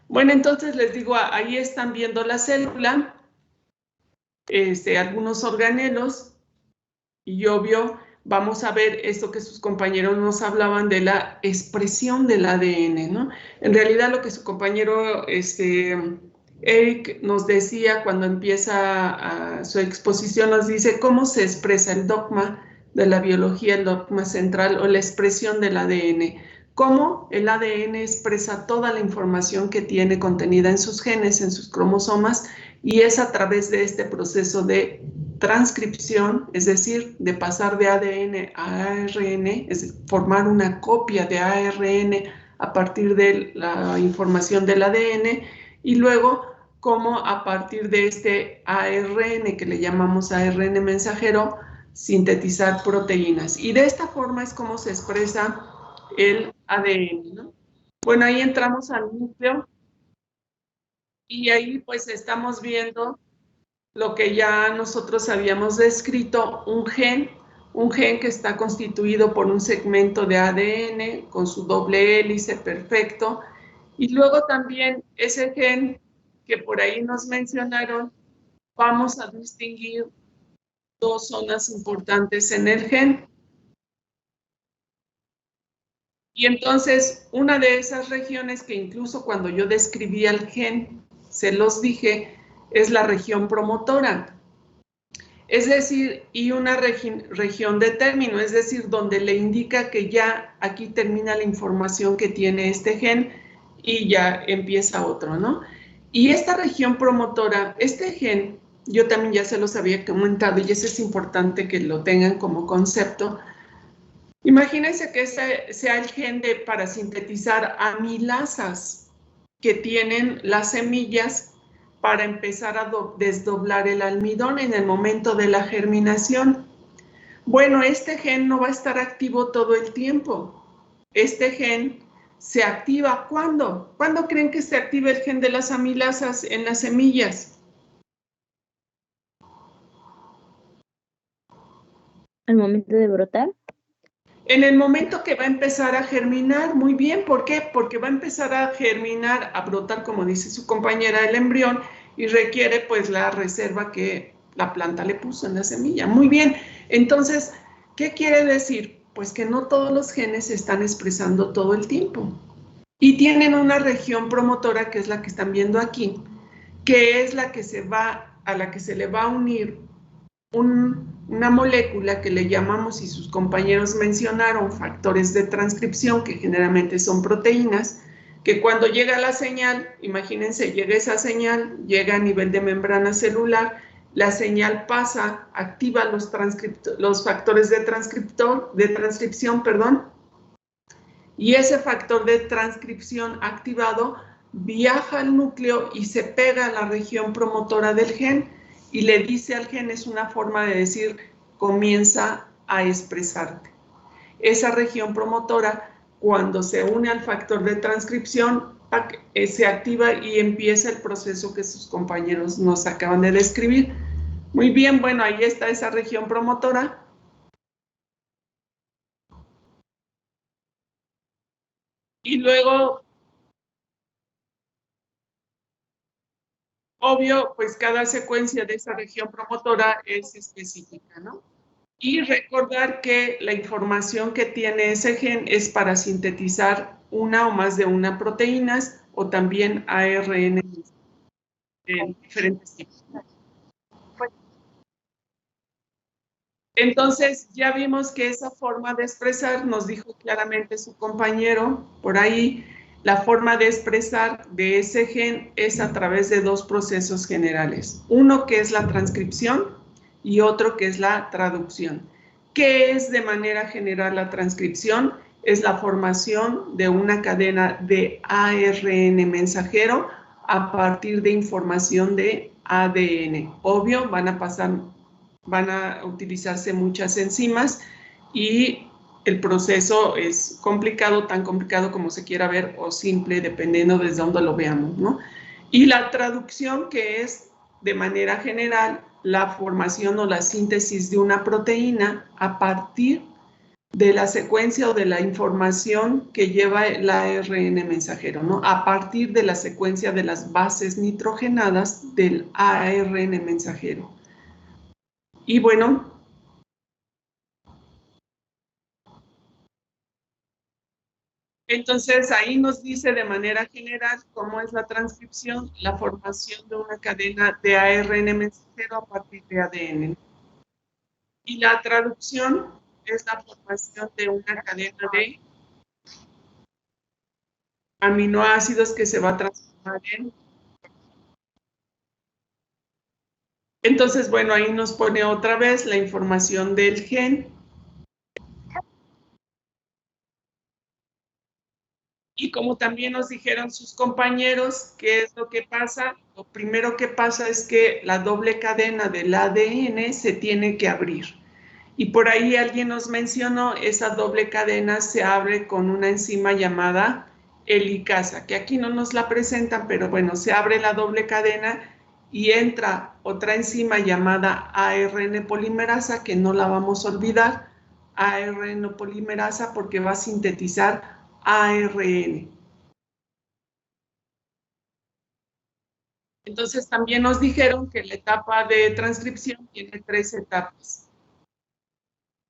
Bueno, entonces les digo, ahí están viendo la célula, algunos organelos, y obvio, vamos a ver esto que sus compañeros nos hablaban de la expresión del ADN, ¿no? En realidad lo que su compañero Eric nos decía cuando empieza su exposición, nos dice cómo se expresa el dogma de la biología, el dogma central o la expresión del ADN. Cómo el ADN expresa toda la información que tiene contenida en sus genes, en sus cromosomas, y es a través de este proceso de transcripción, es decir, de pasar de ADN a ARN, es decir, formar una copia de ARN a partir de la información del ADN, y luego cómo a partir de este ARN, que le llamamos ARN mensajero, sintetizar proteínas. Y de esta forma es como se expresa el ADN, ¿no? Bueno, ahí entramos al núcleo y ahí pues estamos viendo lo que ya nosotros habíamos descrito, un gen que está constituido por un segmento de ADN con su doble hélice perfecto, y luego también ese gen que por ahí nos mencionaron, vamos a distinguir dos zonas importantes en el gen. Y entonces, una de esas regiones que incluso cuando yo describí al gen, se los dije, es la región promotora. Es decir, y una región de término, es decir, donde le indica que ya aquí termina la información que tiene este gen y ya empieza otro, ¿no? Y esta región promotora, este gen, yo también ya se los había comentado y eso es importante que lo tengan como concepto. Imagínense que ese sea el gen para sintetizar amilasas que tienen las semillas para empezar a desdoblar el almidón en el momento de la germinación. Bueno, este gen no va a estar activo todo el tiempo. Este gen se activa ¿cuándo? ¿Cuándo creen que se activa el gen de las amilasas en las semillas? ¿Al momento de brotar? En el momento que va a empezar a germinar, muy bien, ¿por qué? Porque va a empezar a germinar, a brotar, como dice su compañera, el embrión, y requiere pues la reserva que la planta le puso en la semilla. Muy bien, entonces, ¿qué quiere decir? Pues que no todos los genes se están expresando todo el tiempo. Y tienen una región promotora, que es la que están viendo aquí, que es la que a la que se le va a unir una molécula que le llamamos, y sus compañeros mencionaron, factores de transcripción, que generalmente son proteínas, que cuando llega la señal, imagínense, llega esa señal, llega a nivel de membrana celular, la señal pasa, activa los factores de transcripción, y ese factor de transcripción activado viaja al núcleo y se pega a la región promotora del gen, y le dice al gen, es una forma de decir, comienza a expresarte. Esa región promotora, cuando se une al factor de transcripción, se activa y empieza el proceso que sus compañeros nos acaban de describir. Muy bien, bueno, ahí está esa región promotora. Y luego, obvio, pues cada secuencia de esa región promotora es específica, ¿no? Y recordar que la información que tiene ese gen es para sintetizar una o más de una proteínas o también ARN en diferentes tipos. Entonces, ya vimos que esa forma de expresar, nos dijo claramente su compañero por ahí, la forma de expresar de ese gen es a través de dos procesos generales. Uno que es la transcripción y otro que es la traducción. ¿Qué es de manera general la transcripción? Es la formación de una cadena de ARN mensajero a partir de información de ADN. Obvio, van a utilizarse muchas enzimas y el proceso es complicado, tan complicado como se quiera ver, o simple, dependiendo desde dónde lo veamos, ¿no? Y la traducción, que es de manera general la formación o la síntesis de una proteína a partir de la secuencia o de la información que lleva el ARN mensajero, ¿no? A partir de la secuencia de las bases nitrogenadas del ARN mensajero. Y bueno, entonces ahí nos dice de manera general cómo es la transcripción, la formación de una cadena de ARN mensajero a partir de ADN. Y la traducción es la formación de una cadena de aminoácidos que se va a transformar en. Entonces, bueno, ahí nos pone otra vez la información del gen. Y como también nos dijeron sus compañeros, ¿qué es lo que pasa? Lo primero que pasa es que la doble cadena del ADN se tiene que abrir. Y por ahí alguien nos mencionó, esa doble cadena se abre con una enzima llamada helicasa, que aquí no nos la presentan, pero bueno, se abre la doble cadena y entra otra enzima llamada ARN polimerasa, que no la vamos a olvidar, ARN polimerasa, porque va a sintetizar ARN. Entonces también nos dijeron que la etapa de transcripción tiene 3 etapas.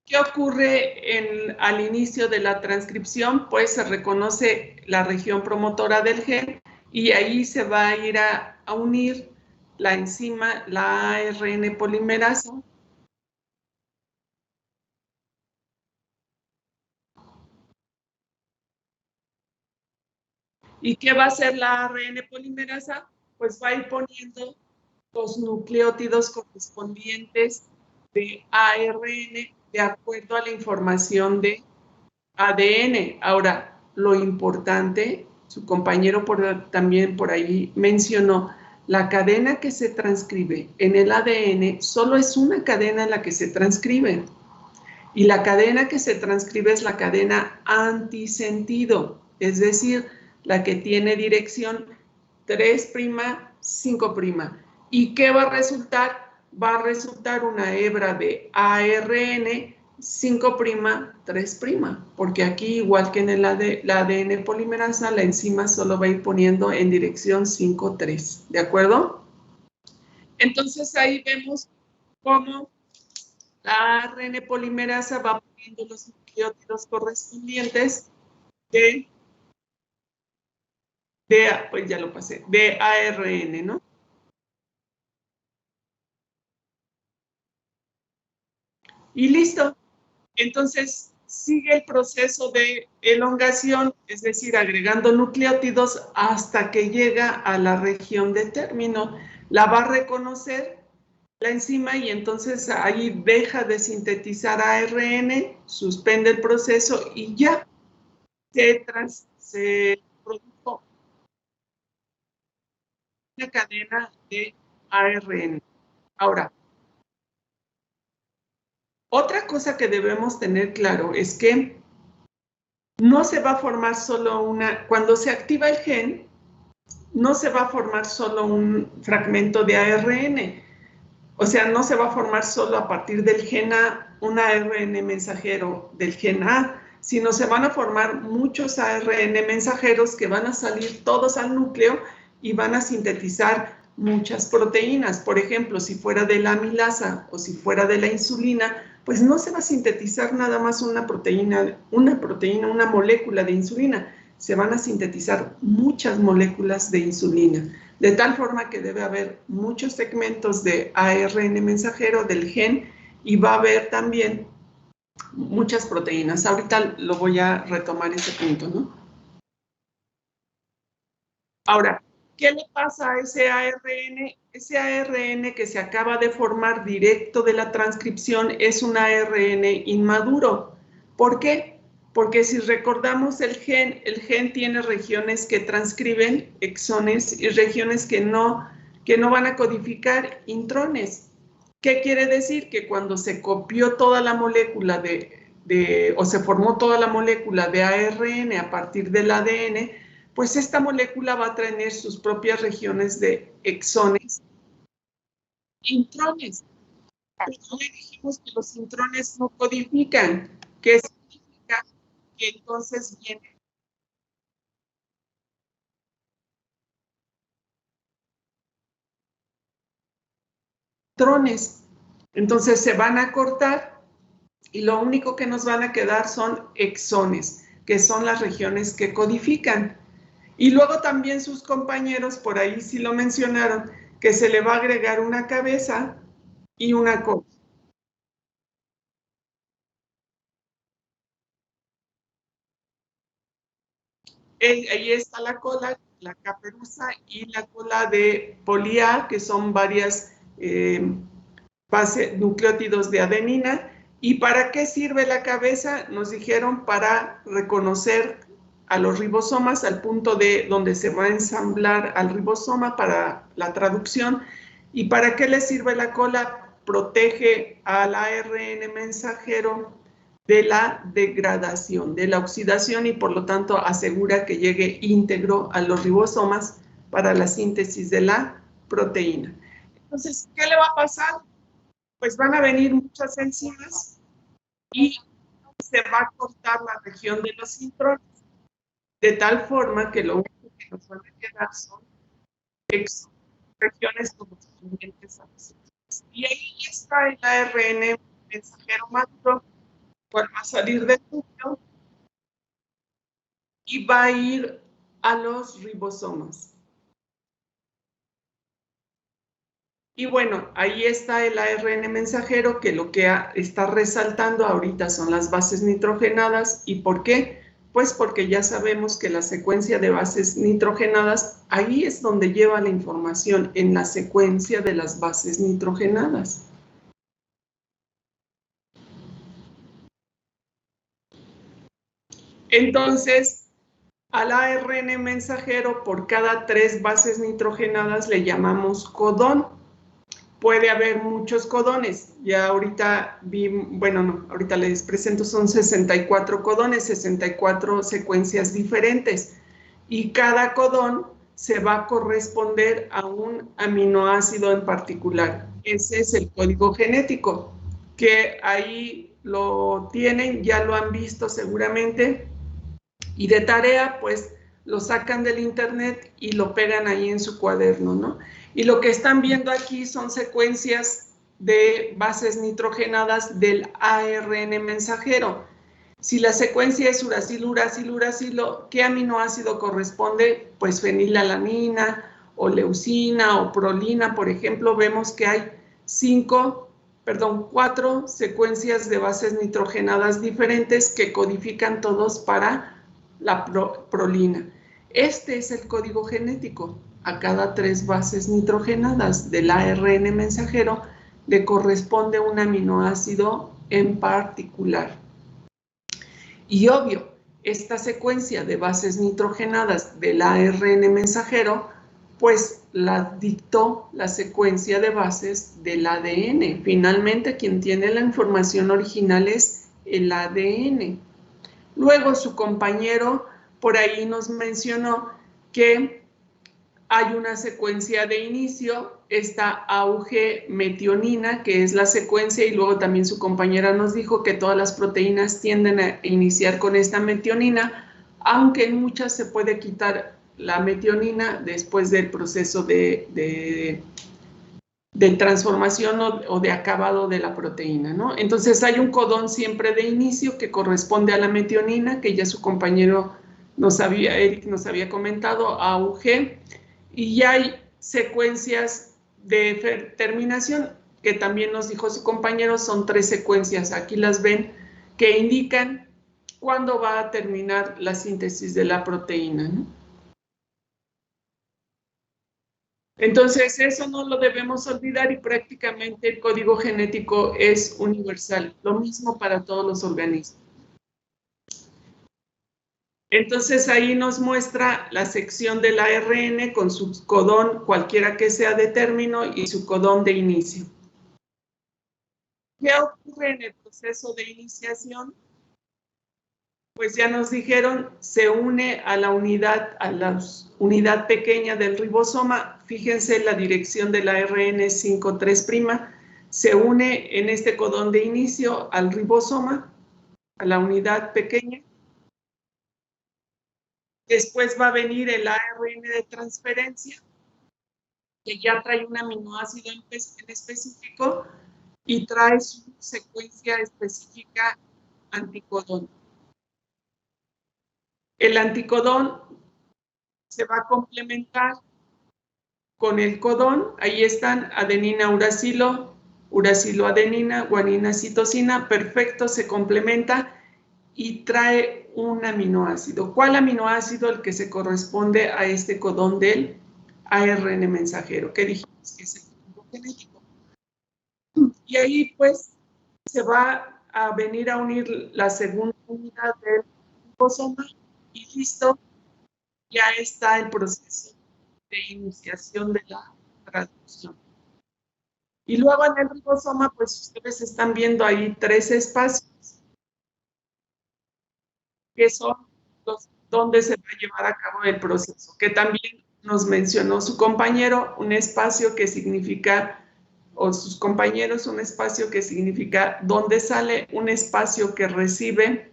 ¿Qué ocurre al inicio de la transcripción? Pues se reconoce la región promotora del gen y ahí se va a ir a unir la enzima, la ARN polimerasa. ¿Y qué va a hacer la ARN polimerasa? Pues va a ir poniendo los nucleótidos correspondientes de ARN de acuerdo a la información de ADN. Ahora, lo importante, su compañero también por ahí mencionó, la cadena que se transcribe en el ADN solo es una cadena en la que se transcribe. Y la cadena que se transcribe es la cadena antisentido, es decir, la que tiene dirección 3', 5'. ¿Y qué va a resultar? Va a resultar una hebra de ARN 5', 3', porque aquí, igual que en la ADN polimerasa, la enzima solo va a ir poniendo en dirección 5', 3, ¿de acuerdo? Entonces ahí vemos cómo la ARN polimerasa va poniendo los nucleótidos correspondientes pues ya lo pasé, de ARN, ¿no? Y listo. Entonces, sigue el proceso de elongación, es decir, agregando nucleótidos hasta que llega a la región de término. La va a reconocer la enzima y entonces ahí deja de sintetizar ARN, suspende el proceso y ya se produjo una cadena de ARN. Ahora, otra cosa que debemos tener claro es que no se va a formar solo cuando se activa el gen, no se va a formar solo un fragmento de ARN, o sea, no se va a formar solo a partir del gen A, un ARN mensajero del gen A, sino se van a formar muchos ARN mensajeros que van a salir todos al núcleo y van a sintetizar muchas proteínas. Por ejemplo, si fuera de la amilasa o si fuera de la insulina, pues no se va a sintetizar nada más una proteína, una molécula de insulina. Se van a sintetizar muchas moléculas de insulina, de tal forma que debe haber muchos segmentos de ARN mensajero del gen y va a haber también muchas proteínas. Ahorita lo voy a retomar ese punto, ¿no? Ahora, ¿qué le pasa a ese ARN? Ese ARN que se acaba de formar directo de la transcripción es un ARN inmaduro. ¿Por qué? Porque si recordamos el gen tiene regiones que transcriben exones y regiones que no van a codificar intrones. ¿Qué quiere decir? Que cuando se copió toda la molécula o se formó toda la molécula de ARN a partir del ADN, pues esta molécula va a tener sus propias regiones de exones e intrones. Pero ya le dijimos que los intrones no codifican. ¿Qué significa? Que entonces vienen intrones. Entonces se van a cortar y lo único que nos van a quedar son exones, que son las regiones que codifican. Y luego también sus compañeros, por ahí sí lo mencionaron, que se le va a agregar una cabeza y una cola. Ahí está la cola, la caperuza y la cola de poli-A, que son varias nucleótidos de adenina. ¿Y para qué sirve la cabeza? Nos dijeron para reconocer a los ribosomas al punto de donde se va a ensamblar al ribosoma para la traducción. ¿Y para qué le sirve la cola? Protege al ARN mensajero de la degradación, de la oxidación y por lo tanto asegura que llegue íntegro a los ribosomas para la síntesis de la proteína. Entonces, ¿qué le va a pasar? Pues van a venir muchas enzimas y se va a cortar la región de los intrones, de tal forma que lo único que nos van a quedar son regiones correspondientes a los intrones. Y ahí está el ARN mensajero maduro, cual va a salir del núcleo y va a ir a los ribosomas. Y bueno, ahí está el ARN mensajero, que lo que está resaltando ahorita son las bases nitrogenadas. ¿Y por qué? Pues porque ya sabemos que la secuencia de bases nitrogenadas, ahí es donde lleva la información, en la secuencia de las bases nitrogenadas. Entonces, al ARN mensajero, por cada 3 bases nitrogenadas le llamamos codón. Puede haber muchos codones. Ya ahorita ahorita les presento, son 64 codones, 64 secuencias diferentes. Y cada codón se va a corresponder a un aminoácido en particular. Ese es el código genético, que ahí lo tienen, ya lo han visto seguramente. Y de tarea, pues, lo sacan del internet y lo pegan ahí en su cuaderno, ¿no? Y lo que están viendo aquí son secuencias de bases nitrogenadas del ARN mensajero. Si la secuencia es uracilo, uracilo, uracilo, ¿qué aminoácido corresponde? Pues fenilalanina o leucina o prolina, por ejemplo, vemos que hay 4 secuencias de bases nitrogenadas diferentes que codifican todos para la prolina. Este es el código genético. A cada 3 bases nitrogenadas del ARN mensajero le corresponde un aminoácido en particular. Y obvio, esta secuencia de bases nitrogenadas del ARN mensajero, pues la dictó la secuencia de bases del ADN. Finalmente, quien tiene la información original es el ADN. Luego su compañero por ahí nos mencionó que hay una secuencia de inicio, esta AUG metionina, que es la secuencia, y luego también su compañera nos dijo que todas las proteínas tienden a iniciar con esta metionina, aunque en muchas se puede quitar la metionina después del proceso de transformación o de acabado de la proteína, ¿no? Entonces hay un codón siempre de inicio que corresponde a la metionina, que ya su compañero Eric nos había comentado, AUG, y ya hay secuencias de terminación, que también nos dijo su compañero, son 3 secuencias, aquí las ven, que indican cuándo va a terminar la síntesis de la proteína, ¿no? Entonces, eso no lo debemos olvidar y prácticamente el código genético es universal, lo mismo para todos los organismos. Entonces, ahí nos muestra la sección del ARN con su codón, cualquiera que sea de término, y su codón de inicio. ¿Qué ocurre en el proceso de iniciación? pues ya nos dijeron, se une a la unidad pequeña del ribosoma. Fíjense la dirección de la RN53', se une en este codón de inicio al ribosoma, a la unidad pequeña. Después va a venir el ARN de transferencia, que ya trae un aminoácido en específico y trae su secuencia específica anticodón. El anticodón se va a complementar con el codón. Ahí están adenina, uracilo, uraciloadenina, guanina, citosina. Perfecto, se complementa y trae un aminoácido. ¿Cuál aminoácido? El que se corresponde a este codón del ARN mensajero, que dijimos que es el código genético. Y ahí pues se va a venir a unir la segunda unidad del ribosoma y listo, ya está el proceso de iniciación de la traducción. Y luego en el ribosoma, pues ustedes están viendo ahí 3 espacios, que son los donde se va a llevar a cabo el proceso, que también nos mencionó su compañero, un espacio que significa, o sus compañeros, un espacio que significa donde sale, un espacio que recibe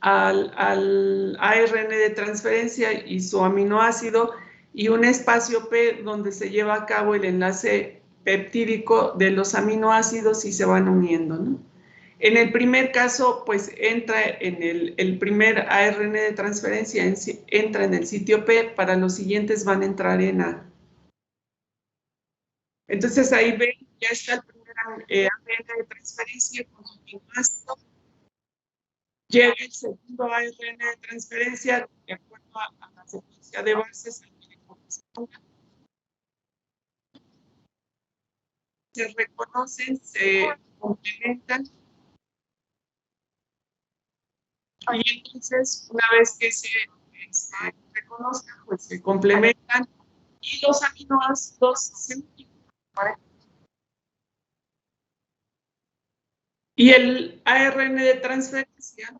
al ARN de transferencia y su aminoácido, y un espacio P donde se lleva a cabo el enlace peptídico de los aminoácidos y se van uniendo, ¿no? En el primer caso, pues entra en el primer ARN de transferencia, entra en el sitio P, para los siguientes van a entrar en A. Entonces ahí ven, ya está el primer ARN de transferencia con su aminoácido. Llega el segundo ARN de transferencia de acuerdo a la secuencia de bases al que le corresponda. Se reconocen, se complementan. Y entonces, una vez que se reconozcan, pues se complementan y los aminoácidos se multiplican. Y el ARN de transferencia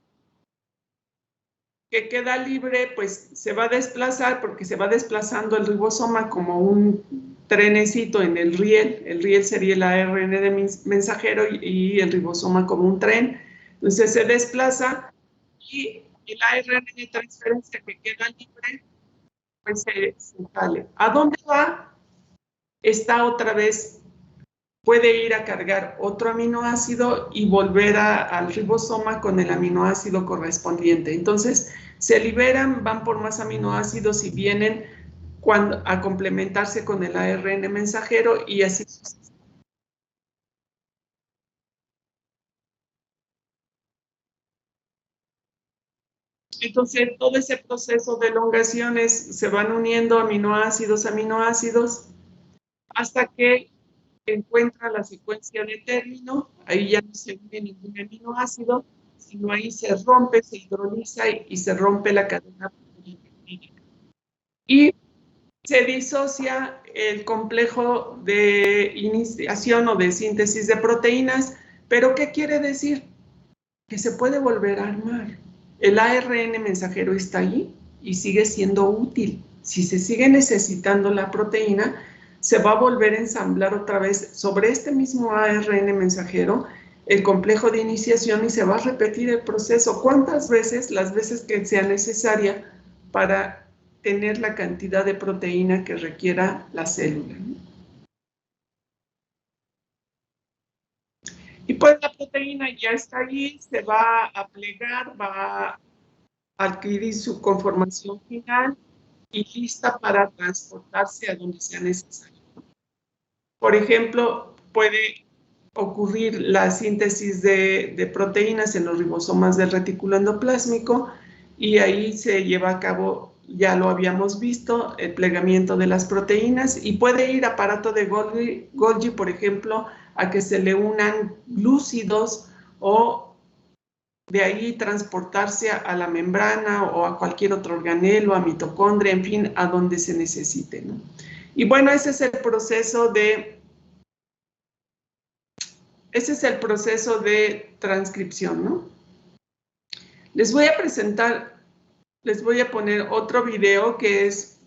que queda libre, pues se va a desplazar, porque se va desplazando el ribosoma como un trenecito en el riel. El riel sería el ARN de mensajero y el ribosoma como un tren. Entonces se desplaza y el ARN de transferencia que queda libre, pues se sale. ¿A dónde va? Está otra vez, puede ir a cargar otro aminoácido y volver al ribosoma con el aminoácido correspondiente. Entonces, se liberan, van por más aminoácidos y vienen a complementarse con el ARN mensajero y así. Entonces, todo ese proceso de elongaciones se van uniendo aminoácidos, hasta que encuentra la secuencia de término. Ahí ya no se une ningún aminoácido, sino ahí se rompe, se hidroliza y se rompe la cadena peptídica. Y se disocia el complejo de iniciación o de síntesis de proteínas. ¿Pero qué quiere decir? Que se puede volver a armar. El ARN mensajero está ahí y sigue siendo útil. Si se sigue necesitando la proteína, se va a volver a ensamblar otra vez sobre este mismo ARN mensajero el complejo de iniciación y se va a repetir el proceso. ¿Cuántas veces? Las veces que sea necesaria para tener la cantidad de proteína que requiera la célula. Y pues la proteína ya está ahí, se va a plegar, va a adquirir su conformación final y lista para transportarse a donde sea necesario. Por ejemplo, puede ocurrir la síntesis de proteínas en los ribosomas del retículo endoplásmico y ahí se lleva a cabo, ya lo habíamos visto, el plegamiento de las proteínas y puede ir aparato de Golgi, por ejemplo, a que se le unan glúcidos o de ahí transportarse a la membrana o a cualquier otro organelo, a mitocondria, en fin, a donde se necesite, ¿no? Y bueno, ese es el proceso de transcripción, ¿no? Les voy a presentar, les voy a poner otro video que es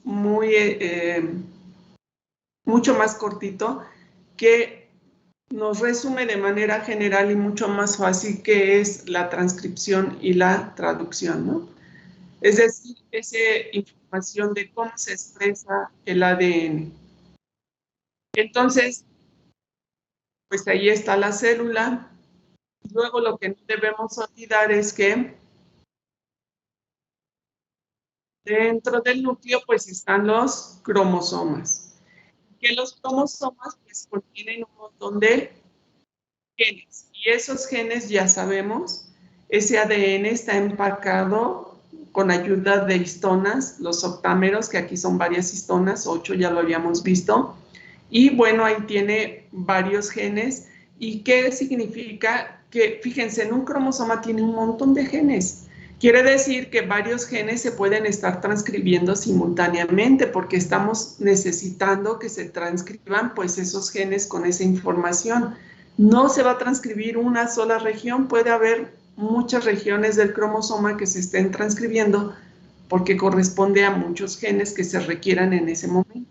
mucho más cortito, que nos resume de manera general y mucho más fácil qué es la transcripción y la traducción, ¿no? Es decir, esa información de cómo se expresa el ADN. Entonces, pues ahí está la célula. Luego lo que no debemos olvidar es que dentro del núcleo pues están los cromosomas. Que los cromosomas pues contienen un montón de genes. Y esos genes ya sabemos, ese ADN está empacado con ayuda de histonas, los octámeros, que aquí son varias histonas, 8 ya lo habíamos visto. Y bueno, ahí tiene varios genes. ¿Y qué significa? Que fíjense, en un cromosoma tiene un montón de genes. Quiere decir que varios genes se pueden estar transcribiendo simultáneamente porque estamos necesitando que se transcriban pues esos genes con esa información. No se va a transcribir una sola región, puede haber muchas regiones del cromosoma que se estén transcribiendo porque corresponde a muchos genes que se requieran en ese momento.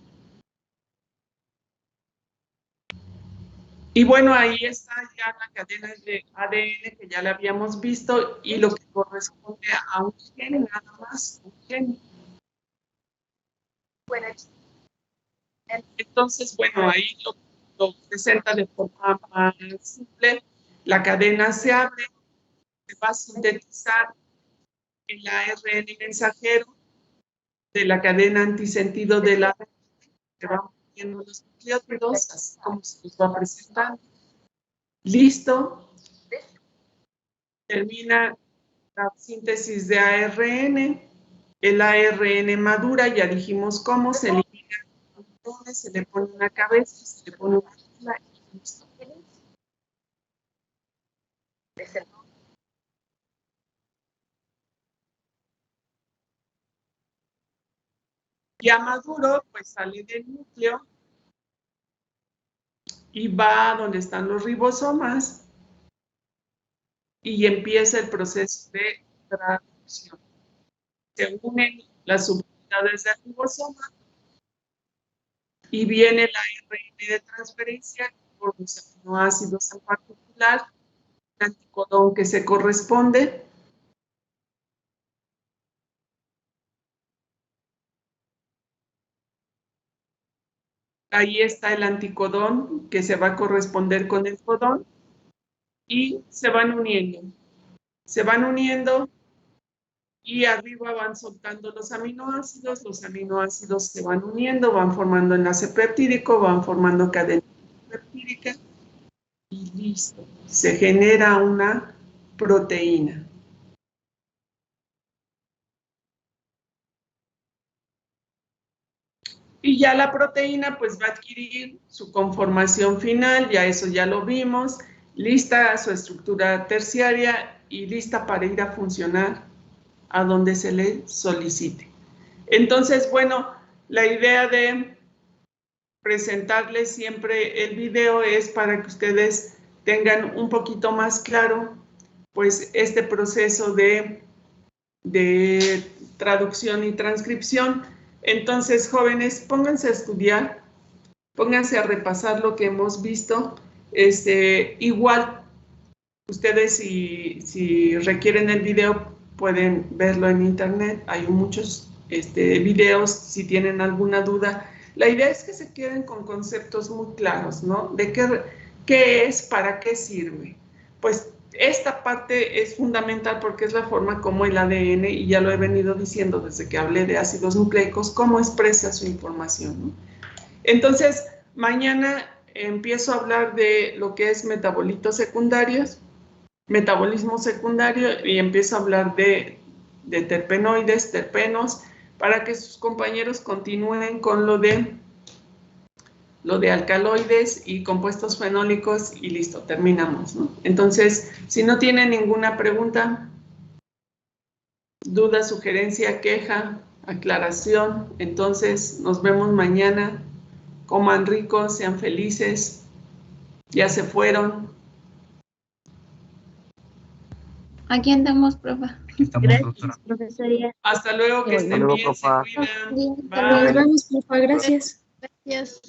Y bueno, ahí está ya la cadena de ADN que ya la habíamos visto y lo que corresponde a un gen, nada más, un gen. Entonces, bueno, ahí lo presenta de forma más simple. La cadena se abre, se va a sintetizar el ARN mensajero de la cadena antisentido de la que van poniendo los nucleótidos, así como se los va presentando. Listo. Termina la síntesis de ARN. El ARN madura, ya dijimos cómo, se elimina, se le pone una cabeza, se le pone una isla y listo. Ya maduro, pues sale del núcleo y va a donde están los ribosomas y empieza el proceso de traducción. Se unen las subunidades del ribosoma y viene la ARN de transferencia por los aminoácidos en particular, el anticodón que se corresponde. Ahí está el anticodón que se va a corresponder con el codón y se van uniendo. Se van uniendo y arriba van soltando los aminoácidos se van uniendo, van formando enlace peptídico, van formando cadena peptídica y listo. Se genera una proteína. Y ya la proteína pues va a adquirir su conformación final, ya eso ya lo vimos, lista su estructura terciaria y lista para ir a funcionar a donde se le solicite. Entonces, bueno, la idea de presentarles siempre el video es para que ustedes tengan un poquito más claro pues este proceso de traducción y transcripción. Entonces, jóvenes, pónganse a estudiar, pónganse a repasar lo que hemos visto. Igual, ustedes si requieren el video, pueden verlo en internet. Hay muchos videos, si tienen alguna duda. La idea es que se queden con conceptos muy claros, ¿no? De qué es, para qué sirve. Pues esta parte es fundamental porque es la forma como el ADN, y ya lo he venido diciendo desde que hablé de ácidos nucleicos, cómo expresa su información, ¿no? Entonces, mañana empiezo a hablar de lo que es metabolitos secundarios, metabolismo secundario, y empiezo a hablar de terpenoides, terpenos, para que sus compañeros continúen con lo de alcaloides y compuestos fenólicos y listo, terminamos, ¿no? Entonces, si no tienen ninguna pregunta, duda, sugerencia, queja, aclaración, entonces nos vemos mañana. Coman rico, sean felices. Ya se fueron. Aquí andamos, profa. Aquí estamos, Gracias, doctora. profesoría. Hasta luego, que estén luego, bien, se profa. cuidan. Bien, Bye. luego. Nos vemos, profa. Gracias. gracias.